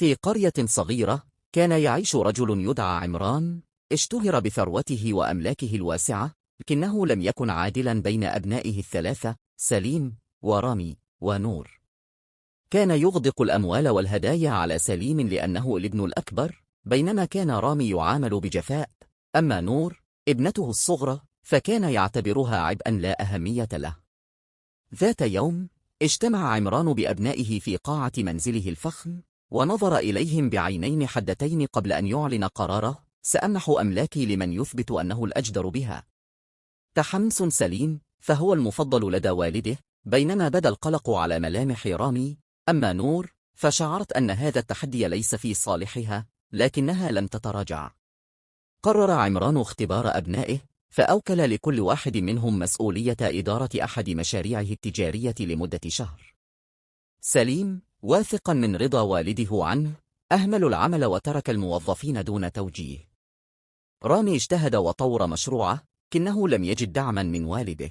في قرية صغيرة كان يعيش رجل يدعى عمران، اشتهر بثروته وأملاكه الواسعة، لكنه لم يكن عادلا بين أبنائه الثلاثة سليم ورامي ونور. كان يغدق الأموال والهدايا على سليم لأنه الابن الأكبر، بينما كان رامي يعامل بجفاء. أما نور ابنته الصغرى فكان يعتبرها عبئا لا أهمية له. ذات يوم اجتمع عمران بأبنائه في قاعة منزله الفخم، ونظر إليهم بعينين حدتين قبل أن يعلن قراره: سأمنح أملاكي لمن يثبت أنه الأجدر بها. تحمس سليم فهو المفضل لدى والده، بينما بدا القلق على ملامح رامي. أما نور فشعرت أن هذا التحدي ليس في صالحها، لكنها لم تتراجع. قرر عمران اختبار أبنائه، فأوكل لكل واحد منهم مسؤولية إدارة أحد مشاريعه التجارية لمدة شهر. سليم واثقا من رضا والده عنه أهمل العمل وترك الموظفين دون توجيه. رامي اجتهد وطور مشروعه، لكنه لم يجد دعما من والده.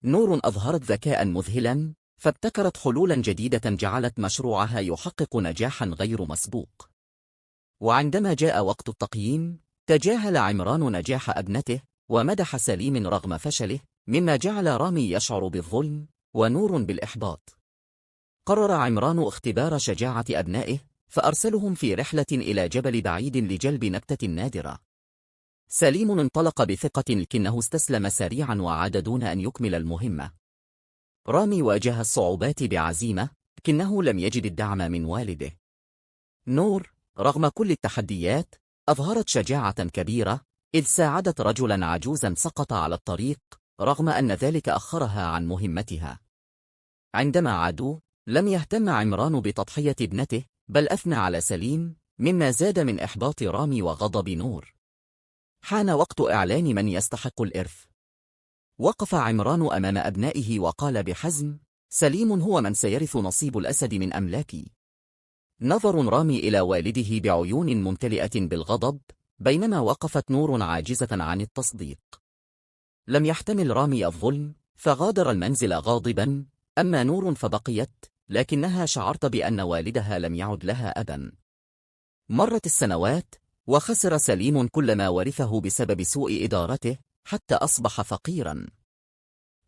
نور أظهرت ذكاء مذهلا، فابتكرت حلولا جديدة جعلت مشروعها يحقق نجاحا غير مسبوق. وعندما جاء وقت التقييم تجاهل عمران نجاح ابنته ومدح سليم رغم فشله، مما جعل رامي يشعر بالظلم ونور بالإحباط. قرر عمران اختبار شجاعة أبنائه، فأرسلهم في رحلة إلى جبل بعيد لجلب نبتة نادرة. سليم انطلق بثقة، لكنه استسلم سريعا وعاد دون أن يكمل المهمة. رامي واجه الصعوبات بعزيمة، لكنه لم يجد الدعم من والده. نور رغم كل التحديات أظهرت شجاعة كبيرة، إذ ساعدت رجلا عجوزا سقط على الطريق، رغم أن ذلك أخرها عن مهمتها. عندما عادوا لم يهتم عمران بتضحية ابنته، بل أثنى على سليم، مما زاد من إحباط رامي وغضب نور. حان وقت إعلان من يستحق الإرث. وقف عمران أمام أبنائه وقال بحزم: سليم هو من سيرث نصيب الأسد من أملاكي. نظر رامي إلى والده بعيون ممتلئة بالغضب، بينما وقفت نور عاجزة عن التصديق. لم يحتمل رامي الظلم، فغادر المنزل غاضبا. أما نور فبقيت، لكنها شعرت بأن والدها لم يعد لها أبا. مرت السنوات، وخسر سليم كل ما ورثه بسبب سوء إدارته، حتى أصبح فقيرا.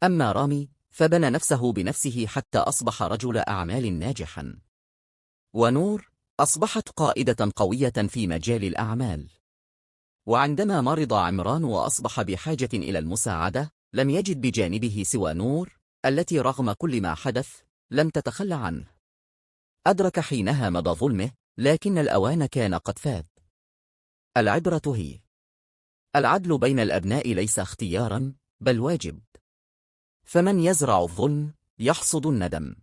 أما رامي فبنى نفسه بنفسه حتى أصبح رجل أعمال ناجحا. ونور أصبحت قائدة قوية في مجال الأعمال. وعندما مرض عمران وأصبح بحاجة إلى المساعدة، لم يجد بجانبه سوى نور، التي رغم كل ما حدث لم تتخلى عنه. أدرك حينها مدى ظلمه، لكن الأوان كان قد فات. العبرة هي: العدل بين الأبناء ليس اختيارا، بل واجب. فمن يزرع الظلم يحصد الندم.